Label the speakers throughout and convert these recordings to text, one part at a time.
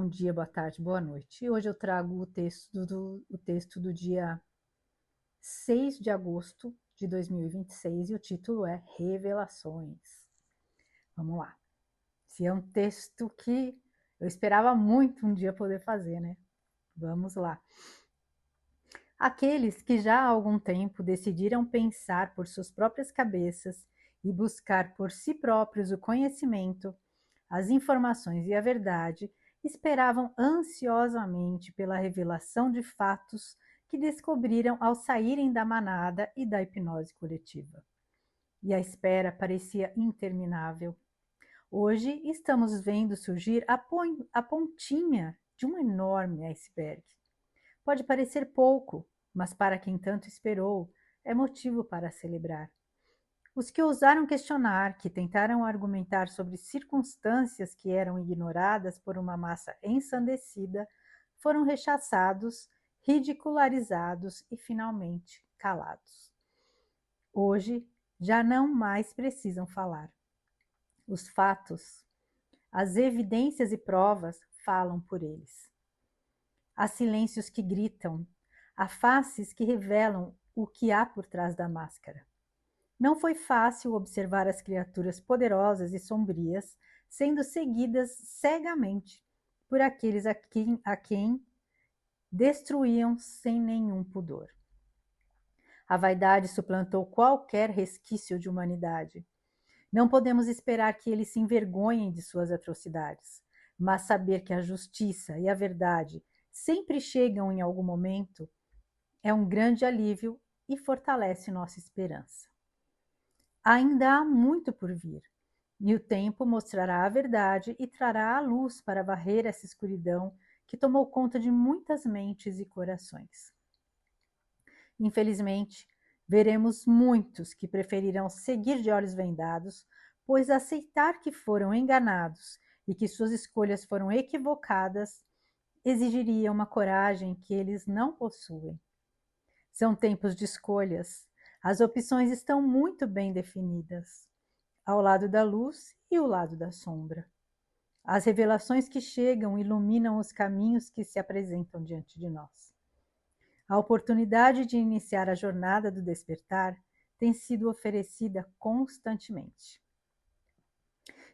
Speaker 1: dia, boa tarde, boa noite. E hoje eu trago o texto do dia 6 de agosto de 2026 e o título é Revelações. Vamos lá. Esse é um texto que eu esperava muito um dia poder fazer, né? Vamos lá. Aqueles que já há algum tempo decidiram pensar por suas próprias cabeças e buscar por si próprios o conhecimento, as informações e a verdade, esperavam ansiosamente pela revelação de fatos que descobriram ao saírem da manada e da hipnose coletiva. E a espera parecia interminável. Hoje estamos vendo surgir a pontinha de um enorme iceberg. Pode parecer pouco, mas para quem tanto esperou, é motivo para celebrar. Os que ousaram questionar, que tentaram argumentar sobre circunstâncias que eram ignoradas por uma massa ensandecida, foram rechaçados, ridicularizados e finalmente calados. Hoje já não mais precisam falar. Os fatos, as evidências e provas falam por eles. Há silêncios que gritam, há faces que revelam o que há por trás da máscara. Não foi fácil observar as criaturas poderosas e sombrias sendo seguidas cegamente por aqueles a quem destruíam sem nenhum pudor. A vaidade suplantou qualquer resquício de humanidade. Não podemos esperar que eles se envergonhem de suas atrocidades, mas saber que a justiça e a verdade sempre chegam em algum momento é um grande alívio e fortalece nossa esperança. Ainda há muito por vir, e o tempo mostrará a verdade e trará a luz para varrer essa escuridão que tomou conta de muitas mentes e corações. Infelizmente, veremos muitos que preferirão seguir de olhos vendados, pois aceitar que foram enganados e que suas escolhas foram equivocadas exigiria uma coragem que eles não possuem. São tempos de escolhas. As opções estão muito bem definidas, ao lado da luz e o lado da sombra. As revelações que chegam iluminam os caminhos que se apresentam diante de nós. A oportunidade de iniciar a jornada do despertar tem sido oferecida constantemente.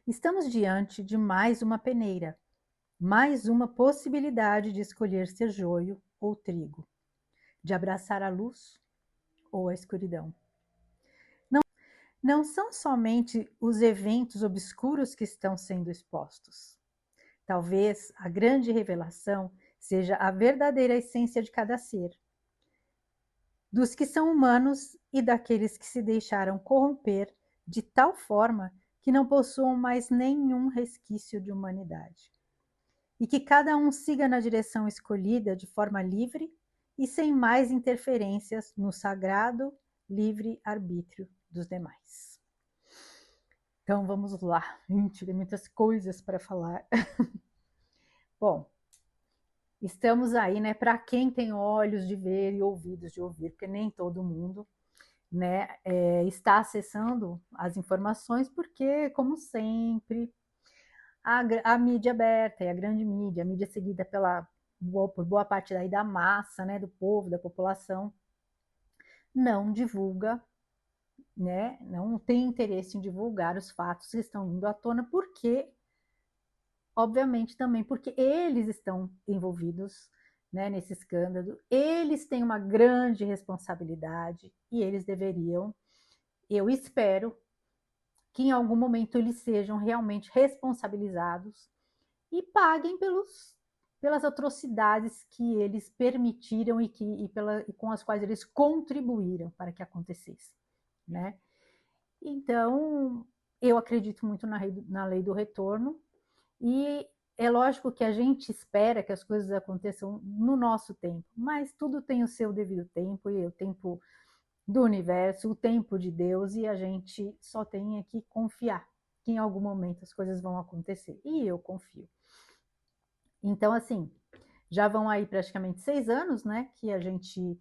Speaker 1: Estamos diante de mais uma peneira, mais uma possibilidade de escolher ser joio ou trigo, de abraçar a luz ou a escuridão. Não são somente os eventos obscuros que estão sendo expostos. Talvez a grande revelação seja a verdadeira essência de cada ser, dos que são humanos e daqueles que se deixaram corromper de tal forma que não possuam mais nenhum resquício de humanidade. E que cada um siga na direção escolhida de forma livre e sem mais interferências no sagrado livre arbítrio dos demais. Então vamos lá, gente, tem muitas coisas para falar. Bom, estamos aí, né, para quem tem olhos de ver e ouvidos de ouvir, porque nem todo mundo, né, está acessando as informações, porque, como sempre, a mídia aberta e a grande mídia, a mídia seguida por boa parte daí da massa, né, do povo, da população, não divulga, né, não tem interesse em divulgar os fatos que estão vindo à tona, porque, obviamente, também porque eles estão envolvidos, né, nesse escândalo, eles têm uma grande responsabilidade e eles deveriam, eu espero, que em algum momento eles sejam realmente responsabilizados e paguem pelas atrocidades que eles permitiram e com as quais eles contribuíram para que acontecesse, né? Então, eu acredito muito na lei do retorno e é lógico que a gente espera que as coisas aconteçam no nosso tempo, mas tudo tem o seu devido tempo e o tempo do universo, o tempo de Deus, e a gente só tem que confiar que em algum momento as coisas vão acontecer. E eu confio. Então, assim, já vão aí praticamente 6 anos, né, que a gente,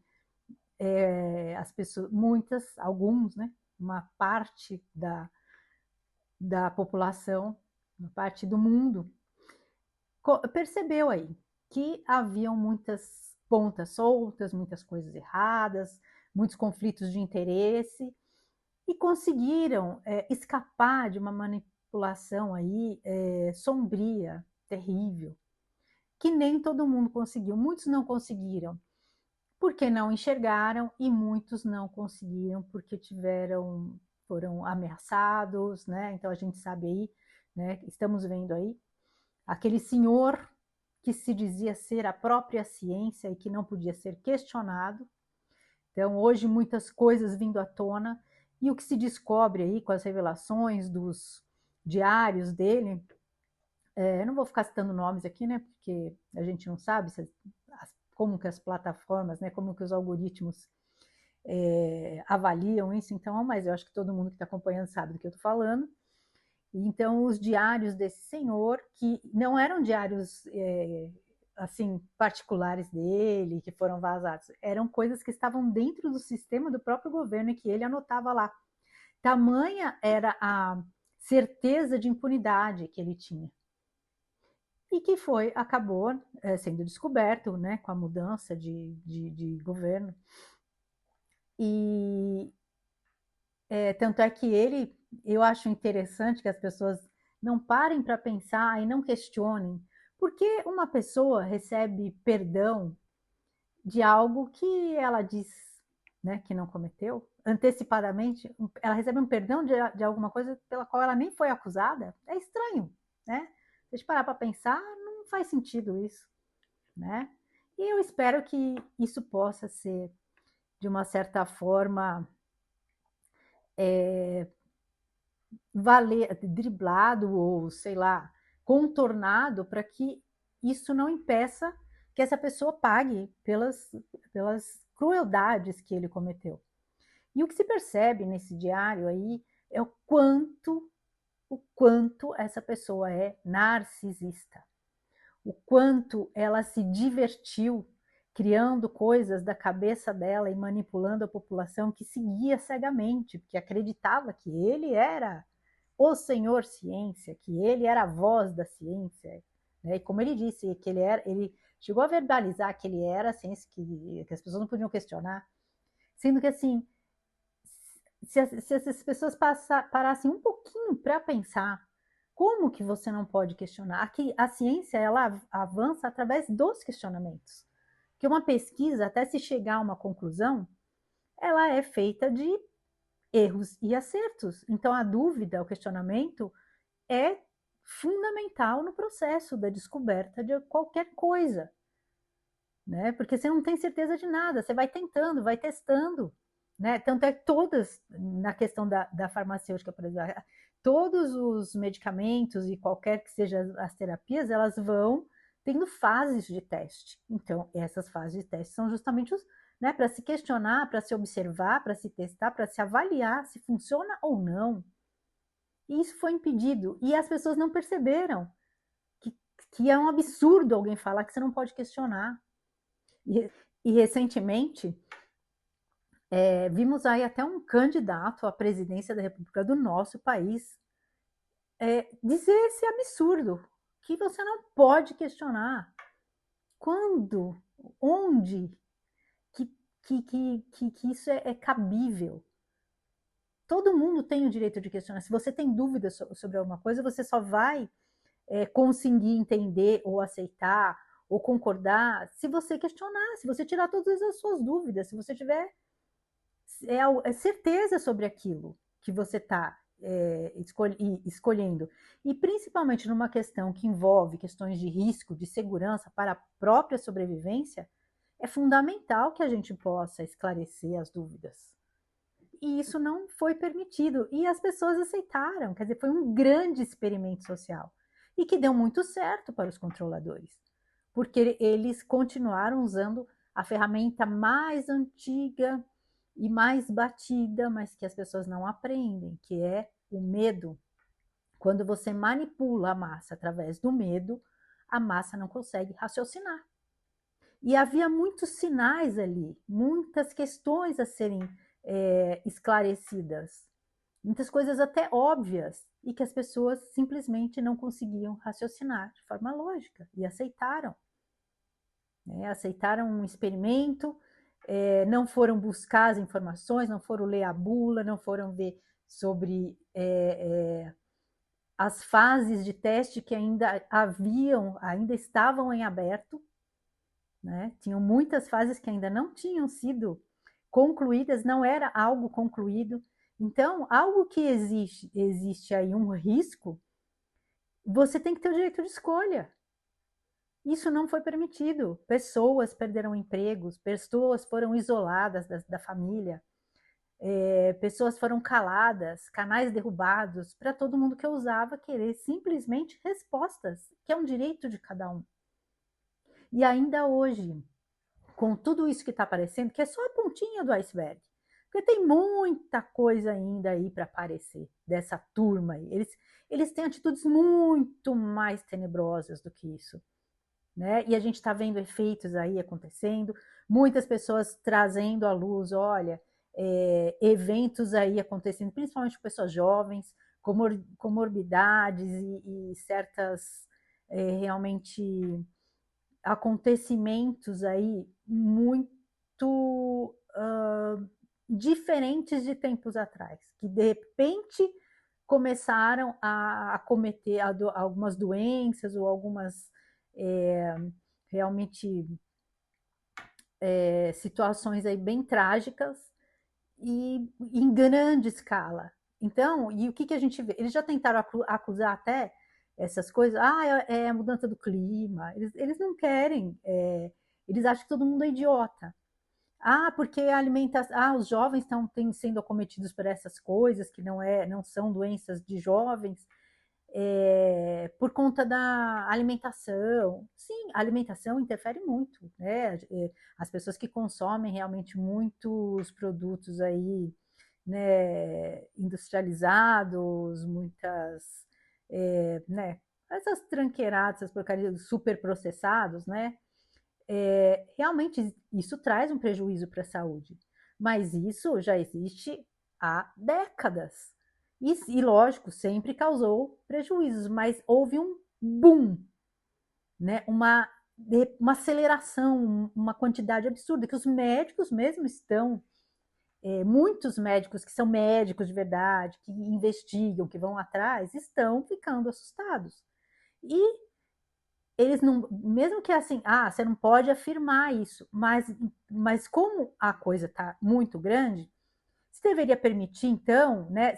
Speaker 1: as pessoas, muitas, alguns, né, uma parte da população, uma parte do mundo, percebeu aí que haviam muitas pontas soltas, muitas coisas erradas, muitos conflitos de interesse, e conseguiram escapar de uma manipulação aí sombria, terrível, que nem todo mundo conseguiu. Muitos não conseguiram porque não enxergaram e muitos não conseguiram porque foram ameaçados, né? Então a gente sabe aí, né? Estamos vendo aí aquele senhor que se dizia ser a própria ciência e que não podia ser questionado. Então hoje muitas coisas vindo à tona e o que se descobre aí com as revelações dos diários dele, não vou ficar citando nomes aqui, né? Porque a gente não sabe como que as plataformas, né? Como que os algoritmos avaliam isso, então, mas eu acho que todo mundo que está acompanhando sabe do que eu estou falando. Então, os diários desse senhor, que não eram diários assim particulares dele, que foram vazados, eram coisas que estavam dentro do sistema do próprio governo e que ele anotava lá. Tamanha era a certeza de impunidade que ele tinha. E que acabou sendo descoberto, né, com a mudança de governo. E tanto é que eu acho interessante que as pessoas não parem para pensar e não questionem por que uma pessoa recebe perdão de algo que ela diz, né, que não cometeu, antecipadamente, ela recebe um perdão de alguma coisa pela qual ela nem foi acusada. É estranho, né? Se a gente parar para pensar, não faz sentido isso, né? E eu espero que isso possa ser, de uma certa forma, driblado ou, sei lá, contornado para que isso não impeça que essa pessoa pague pelas crueldades que ele cometeu. E o que se percebe nesse diário aí é o quanto essa pessoa é narcisista, o quanto ela se divertiu criando coisas da cabeça dela e manipulando a população que seguia cegamente, porque acreditava que ele era o senhor ciência, que ele era a voz da ciência, né? E como ele disse, que ele chegou a verbalizar que ele era a ciência, que as pessoas não podiam questionar, sendo que assim, se essas pessoas parassem um pouquinho para pensar, como que você não pode questionar? Aqui, a ciência ela avança através dos questionamentos. Que uma pesquisa, até se chegar a uma conclusão, ela é feita de erros e acertos. Então, a dúvida, o questionamento é fundamental no processo da descoberta de qualquer coisa, né? Porque você não tem certeza de nada, você vai tentando, vai testando, né? Tanto é que todas, na questão da farmacêutica, por exemplo, todos os medicamentos e qualquer que seja as terapias, elas vão tendo fases de teste. Então, essas fases de teste são justamente né, para se questionar, para se observar, para se testar, para se avaliar se funciona ou não. E isso foi impedido. E as pessoas não perceberam que é um absurdo alguém falar que você não pode questionar. E recentemente, vimos aí até um candidato à presidência da República do nosso país dizer esse absurdo, que você não pode questionar. Quando? Onde? Que isso é cabível? Todo mundo tem o direito de questionar. Se você tem dúvidas sobre alguma coisa, você só vai conseguir entender ou aceitar ou concordar se você questionar, se você tirar todas as suas dúvidas, se você tiver certeza sobre aquilo que você está escolhendo. E principalmente numa questão que envolve questões de risco, de segurança para a própria sobrevivência, é fundamental que a gente possa esclarecer as dúvidas. E isso não foi permitido. E as pessoas aceitaram. Quer dizer, foi um grande experimento social. E que deu muito certo para os controladores. Porque eles continuaram usando a ferramenta mais antiga e mais batida, mas que as pessoas não aprendem, que é o medo. Quando você manipula a massa através do medo, a massa não consegue raciocinar. E havia muitos sinais ali, muitas questões a serem esclarecidas. muitas coisas até óbvias, e que as pessoas simplesmente não conseguiam raciocinar de forma lógica e aceitaram. Né? Aceitaram um experimento, não foram buscar as informações, não foram ler a bula, não foram ver sobre as fases de teste que ainda estavam em aberto, né? Tinham muitas fases que ainda não tinham sido concluídas, não era algo concluído. Então, algo que existe aí um risco, você tem que ter o direito de escolha. Isso não foi permitido. Pessoas perderam empregos, pessoas foram isoladas da família, pessoas foram caladas, canais derrubados, para todo mundo que ousava querer simplesmente respostas, que é um direito de cada um. E ainda hoje, com tudo isso que está aparecendo, que é só a pontinha do iceberg, porque tem muita coisa ainda aí para aparecer dessa turma aí. Eles têm atitudes muito mais tenebrosas do que isso. Né? E a gente está vendo efeitos aí acontecendo, muitas pessoas trazendo à luz, olha, eventos aí acontecendo, principalmente pessoas jovens, comorbidades e certas realmente acontecimentos aí muito diferentes de tempos atrás, que de repente começaram a acometer algumas doenças ou algumas realmente situações aí bem trágicas e em grande escala. Então, e o que a gente vê? Eles já tentaram acusar até essas coisas, é a mudança do clima, eles não querem, eles acham que todo mundo é idiota. Porque a alimentação, os jovens estão sendo acometidos por essas coisas que não são doenças de jovens, por conta da alimentação. Sim, a alimentação interfere muito, né? As pessoas que consomem realmente muitos produtos aí, né, industrializados, muitas, né, essas tranqueiradas, essas porcarias super processados, né? Realmente isso traz um prejuízo para a saúde, mas isso já existe há décadas. E lógico, sempre causou prejuízos, mas houve um boom, né? Uma aceleração, uma quantidade absurda, que os médicos mesmo estão, muitos médicos que são médicos de verdade, que investigam, que vão atrás, estão ficando assustados. E eles não, mesmo que assim, você não pode afirmar isso, mas como a coisa está muito grande, se deveria permitir, então, né,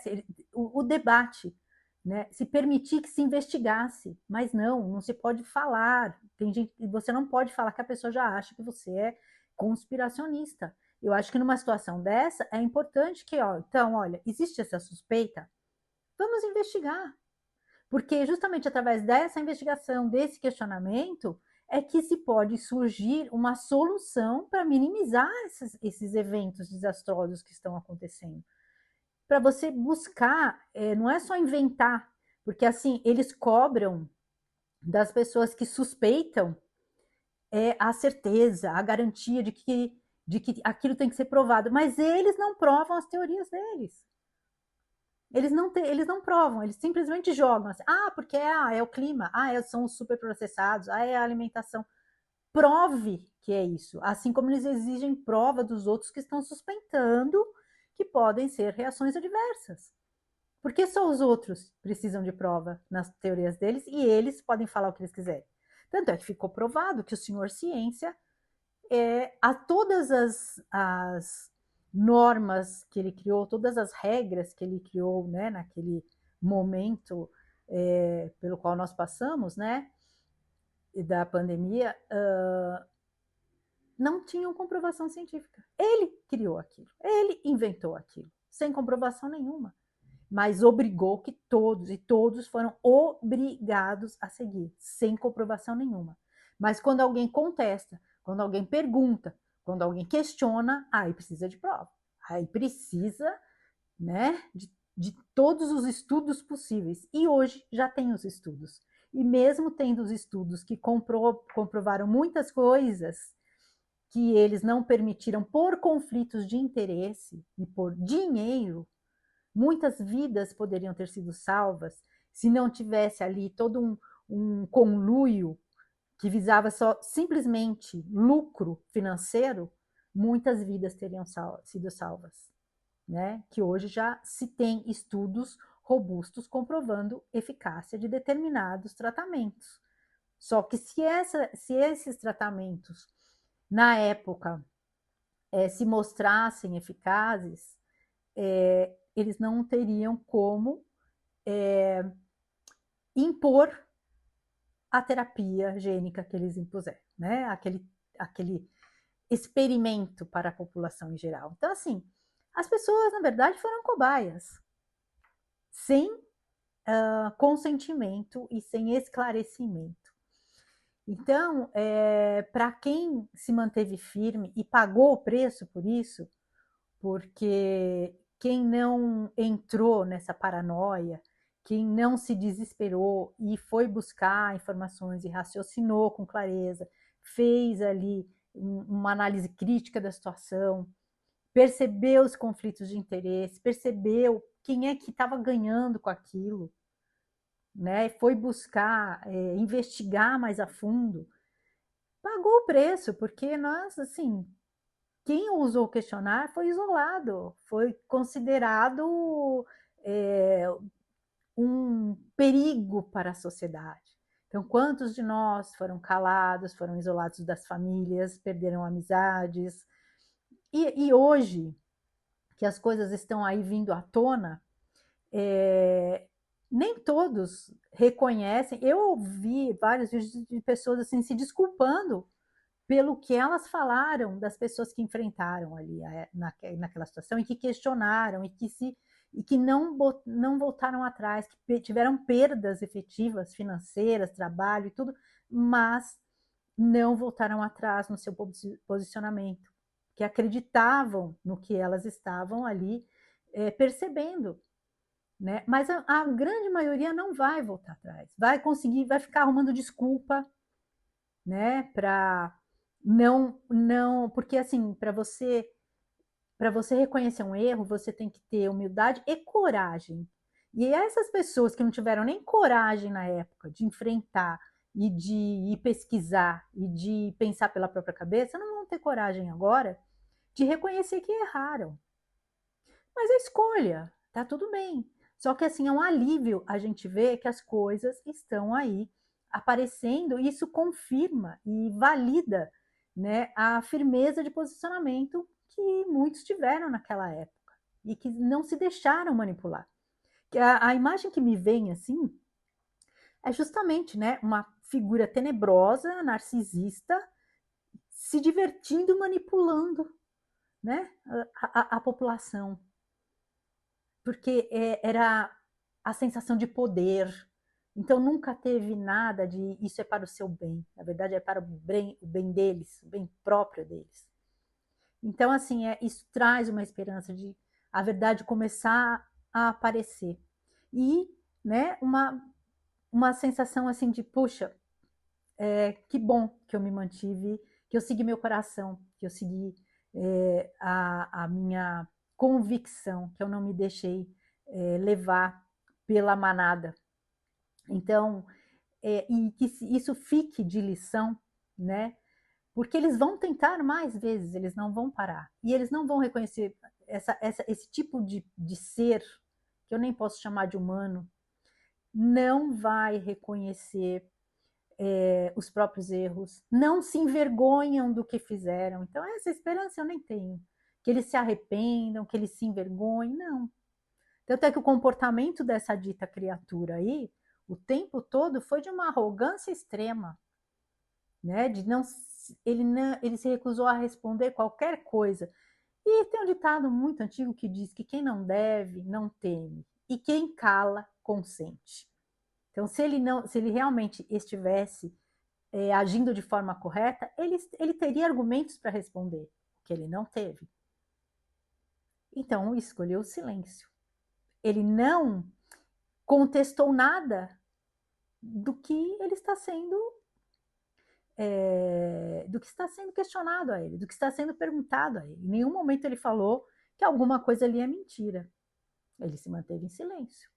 Speaker 1: o debate, né, se permitir que se investigasse, mas não se pode falar. Tem gente, você não pode falar que a pessoa já acha que você é conspiracionista. Eu acho que numa situação dessa é importante que, então, olha, existe essa suspeita, vamos investigar. Porque justamente através dessa investigação, desse questionamento, é que se pode surgir uma solução para minimizar esses eventos desastrosos que estão acontecendo. Para você buscar, não é só inventar, porque assim, eles cobram das pessoas que suspeitam a certeza, a garantia de que aquilo tem que ser provado, mas eles não provam as teorias deles. Eles não provam, eles simplesmente jogam assim, porque é o clima, são os superprocessados, é a alimentação. Prove que é isso, assim como eles exigem prova dos outros que estão suspeitando que podem ser reações adversas. Porque só os outros precisam de prova nas teorias deles e eles podem falar o que eles quiserem. Tanto é que ficou provado que o senhor ciência, a todas as normas que ele criou, todas as regras que ele criou, né, naquele momento pelo qual nós passamos, né, da pandemia, não tinham comprovação científica. Ele criou aquilo, ele inventou aquilo, sem comprovação nenhuma, mas obrigou que todos foram obrigados a seguir, sem comprovação nenhuma. Mas quando alguém contesta, quando alguém pergunta, quando alguém questiona, aí precisa de prova. Aí precisa, né, de todos os estudos possíveis. E hoje já tem os estudos. E mesmo tendo os estudos que comprovaram muitas coisas que eles não permitiram por conflitos de interesse e por dinheiro, Muitas vidas poderiam ter sido salvas se não tivesse ali todo um conluio que visava só simplesmente lucro financeiro. Muitas vidas teriam sido salvas, né? Que hoje já se tem estudos robustos comprovando eficácia de determinados tratamentos. Só que se esses tratamentos, na época, se mostrassem eficazes, eles não teriam como impor a terapia gênica que eles impuseram, né? Aquele experimento para a população em geral. Então, assim, as pessoas, na verdade, foram cobaias, sem consentimento e sem esclarecimento. Então, para quem se manteve firme e pagou o preço por isso, porque quem não entrou nessa paranoia, quem não se desesperou e foi buscar informações e raciocinou com clareza, fez ali uma análise crítica da situação, percebeu os conflitos de interesse, percebeu quem é que estava ganhando com aquilo, né? Foi buscar investigar mais a fundo, pagou o preço, porque nós, assim, quem ousou questionar foi isolado, foi considerado é, um perigo para a sociedade. Então, quantos de nós foram calados, foram isolados das famílias, perderam amizades? E hoje, que as coisas estão aí vindo à tona, nem todos reconhecem. Eu ouvi vários vídeos de pessoas assim se desculpando pelo que elas falaram das pessoas que enfrentaram ali naquela situação e que questionaram e que não voltaram atrás, que tiveram perdas efetivas, financeiras, trabalho e tudo, mas não voltaram atrás no seu posicionamento, que acreditavam no que elas estavam ali percebendo. Né? Mas a grande maioria não vai voltar atrás, vai conseguir, vai ficar arrumando desculpa, né, para não, porque assim, para você reconhecer um erro, você tem que ter humildade e coragem. E essas pessoas que não tiveram nem coragem na época de enfrentar e de ir pesquisar e de pensar pela própria cabeça, não vão ter coragem agora de reconhecer que erraram. Mas é escolha, tá tudo bem. Só que assim, é um alívio a gente ver que as coisas estão aí aparecendo e isso confirma e valida, né, a firmeza de posicionamento que muitos tiveram naquela época e que não se deixaram manipular. Que a imagem que me vem assim é justamente, né, uma figura tenebrosa, narcisista, se divertindo, manipulando, né, a população, porque era a sensação de poder. Então nunca teve nada de isso é para o seu bem. Na verdade é para o bem deles, o bem próprio deles. Então assim isso traz uma esperança de a verdade começar a aparecer e, né, uma sensação assim de puxa, que bom que eu me mantive, que eu segui meu coração, que eu segui a minha convicção, que eu não me deixei levar pela manada. Então, e que isso fique de lição, né? Porque eles vão tentar mais vezes, eles não vão parar. E eles não vão reconhecer esse tipo de ser, que eu nem posso chamar de humano, não vai reconhecer os próprios erros, não se envergonham do que fizeram. Então, essa esperança eu nem tenho. Que eles se arrependam, que eles se envergonhem, não. Tanto é que o comportamento dessa dita criatura aí, o tempo todo, foi de uma arrogância extrema, né? De ele se recusou a responder qualquer coisa. E tem um ditado muito antigo que diz que quem não deve, não teme. E quem cala, consente. Então, se ele realmente estivesse agindo de forma correta, ele teria argumentos para responder, que ele não teve. Então, escolheu o silêncio. Ele não contestou nada do que ele está sendo do que está sendo questionado a ele, do que está sendo perguntado a ele. Em nenhum momento ele falou que alguma coisa ali é mentira. Ele se manteve em silêncio.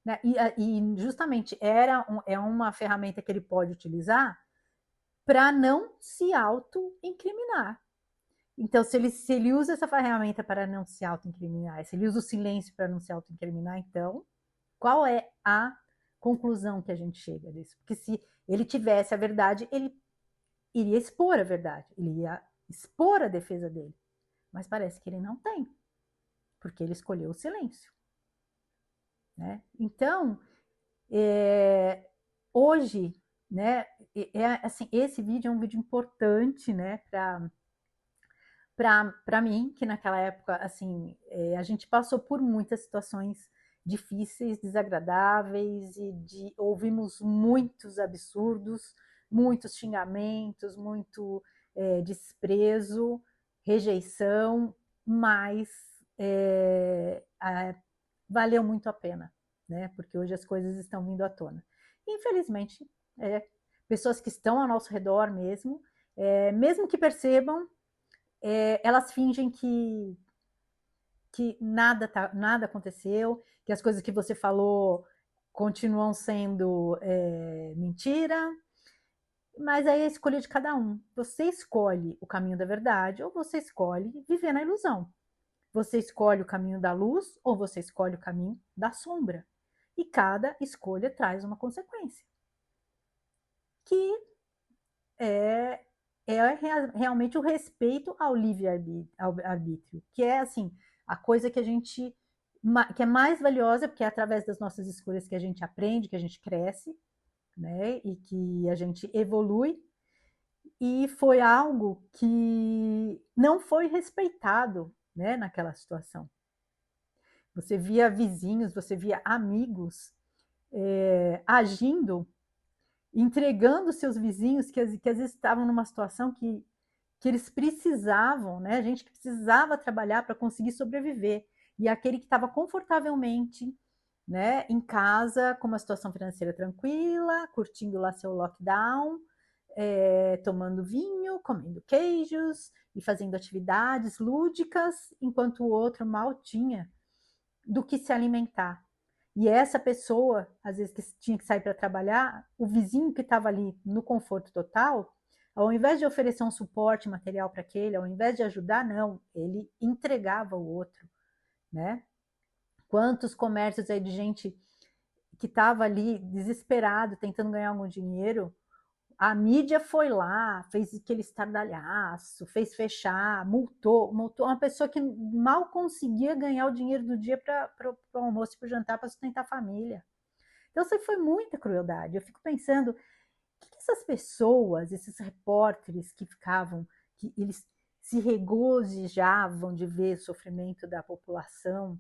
Speaker 1: Né? E justamente é uma ferramenta que ele pode utilizar para não se auto-incriminar. Então, se ele usa essa ferramenta para não se auto-incriminar, se ele usa o silêncio para não se auto-incriminar, então, qual é a conclusão que a gente chega disso? Porque se ele tivesse a verdade, ele iria expor a verdade, ele ia expor a defesa dele. Mas parece que ele não tem, porque ele escolheu o silêncio. Né? Então, hoje, né, assim, esse vídeo é um vídeo importante, né, para mim, que naquela época, assim, a gente passou por muitas situações difíceis, desagradáveis, ouvimos muitos absurdos, muitos xingamentos, muito desprezo, rejeição, mas valeu muito a pena, né? Porque hoje as coisas estão vindo à tona. Infelizmente, pessoas que estão ao nosso redor mesmo, mesmo que percebam, elas fingem que nada aconteceu, que as coisas que você falou continuam sendo mentira, mas aí é a escolha de cada um. Você escolhe o caminho da verdade ou você escolhe viver na ilusão. Você escolhe o caminho da luz ou você escolhe o caminho da sombra. E cada escolha traz uma consequência. Que é, realmente o respeito ao livre-arbítrio, que é assim, a coisa que a gente que é mais valiosa, porque é através das nossas escolhas que a gente aprende, que a gente cresce, né? E que a gente evolui. E foi algo que não foi respeitado, né, naquela situação. Você via vizinhos, você via amigos agindo, entregando seus vizinhos que às vezes estavam numa situação que eles precisavam, né? A gente que precisava trabalhar para conseguir sobreviver. E aquele que estava confortavelmente, né, em casa, com uma situação financeira tranquila, curtindo lá seu lockdown, tomando vinho, comendo queijos e fazendo atividades lúdicas, enquanto o outro mal tinha do que se alimentar. E essa pessoa, às vezes que tinha que sair para trabalhar, o vizinho que estava ali no conforto total, ao invés de oferecer um suporte material para aquele, ao invés de ajudar, não, ele entregava o outro, né? Quantos comércios aí de gente que estava ali desesperado, tentando ganhar algum dinheiro, a mídia foi lá, fez aquele estardalhaço, fez fechar, multou uma pessoa que mal conseguia ganhar o dinheiro do dia para o almoço e para o jantar para sustentar a família. Então, isso foi muita crueldade. Eu fico pensando, o que essas pessoas, esses repórteres que ficavam, que eles se regozijavam de ver o sofrimento da população,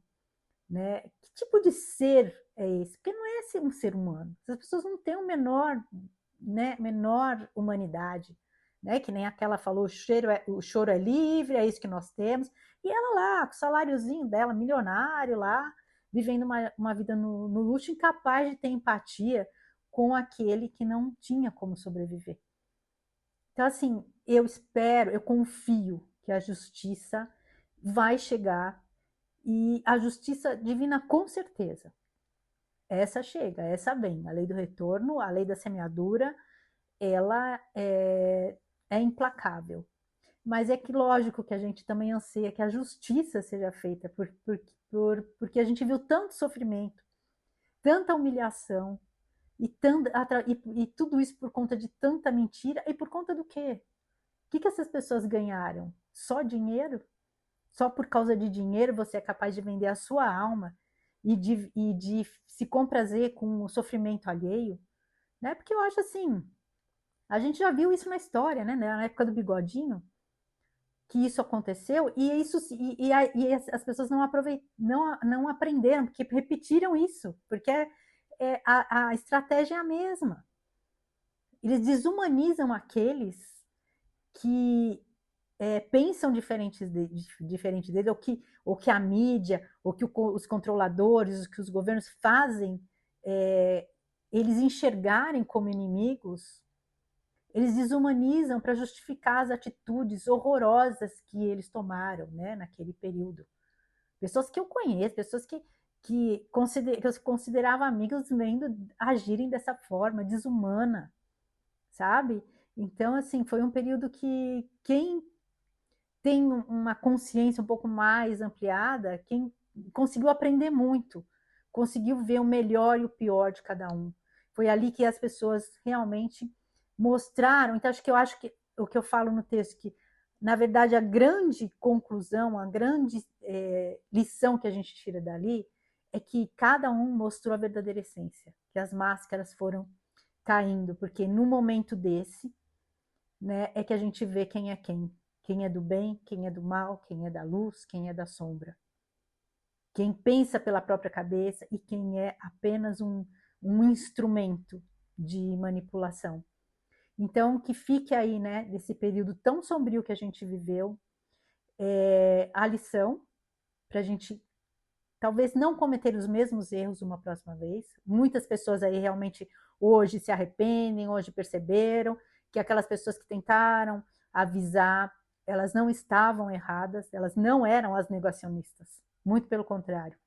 Speaker 1: né? Que tipo de ser é esse? Porque não é um ser humano. As pessoas não têm o menor, né, menor humanidade, né? Que nem aquela falou, o choro é livre, é isso que nós temos. E ela lá, com o saláriozinho dela, milionário lá, vivendo uma vida no luxo, incapaz de ter empatia com aquele que não tinha como sobreviver. Então, assim, eu espero, eu confio que a justiça vai chegar e a justiça divina, com certeza, essa chega, essa vem. A lei do retorno, a lei da semeadura, ela é implacável. Mas é que lógico que a gente também anseia que a justiça seja feita, porque a gente viu tanto sofrimento, tanta humilhação, e tudo isso por conta de tanta mentira, e por conta do quê? O que essas pessoas ganharam? Só dinheiro? Só por causa de dinheiro você é capaz de vender a sua alma e de se comprazer com o sofrimento alheio? Né? Porque eu acho assim, a gente já viu isso na história, né? Na época do Bigodinho, que isso aconteceu e as pessoas não aprenderam, porque repetiram isso, porque a estratégia é a mesma. Eles desumanizam aqueles que pensam diferente dele, ou que a mídia, ou que os controladores, o que os governos fazem, eles enxergarem como inimigos, eles desumanizam para justificar as atitudes horrorosas que eles tomaram, né, naquele período. pessoas que eu conheço, pessoas que eu considerava amigos vendo agirem dessa forma, desumana, sabe? Então, assim, foi um período que quem tem uma consciência um pouco mais ampliada, quem conseguiu aprender muito, conseguiu ver o melhor e o pior de cada um. Foi ali que as pessoas realmente mostraram. Então, eu acho que o que eu falo no texto, que, na verdade, a grande conclusão, a grande lição que a gente tira dali é que cada um mostrou a verdadeira essência, que as máscaras foram caindo, porque no momento desse, né, é que a gente vê quem é do bem, quem é do mal, quem é da luz, quem é da sombra, quem pensa pela própria cabeça e quem é apenas um instrumento de manipulação. Então, que fique aí, né, desse período tão sombrio que a gente viveu, a lição para a gente talvez não cometer os mesmos erros uma próxima vez. Muitas pessoas aí realmente hoje se arrependem, hoje perceberam que aquelas pessoas que tentaram avisar, elas não estavam erradas, elas não eram as negacionistas, muito pelo contrário.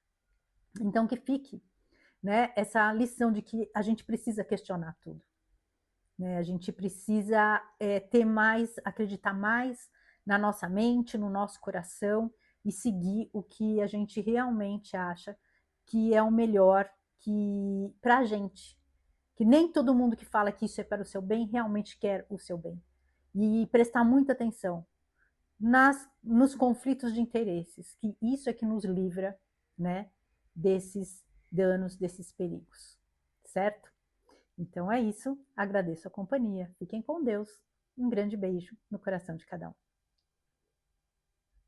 Speaker 1: Então que fique, né, essa lição de que a gente precisa questionar tudo, né? A gente precisa ter mais, acreditar mais na nossa mente, no nosso coração e seguir o que a gente realmente acha que é o melhor que para a gente. Que nem todo mundo que fala que isso é para o seu bem realmente quer o seu bem. E prestar muita atenção nos conflitos de interesses, que isso é que nos livra, né, desses danos, desses perigos, certo? Então é isso, agradeço a companhia, fiquem com Deus, um grande beijo no coração de cada um.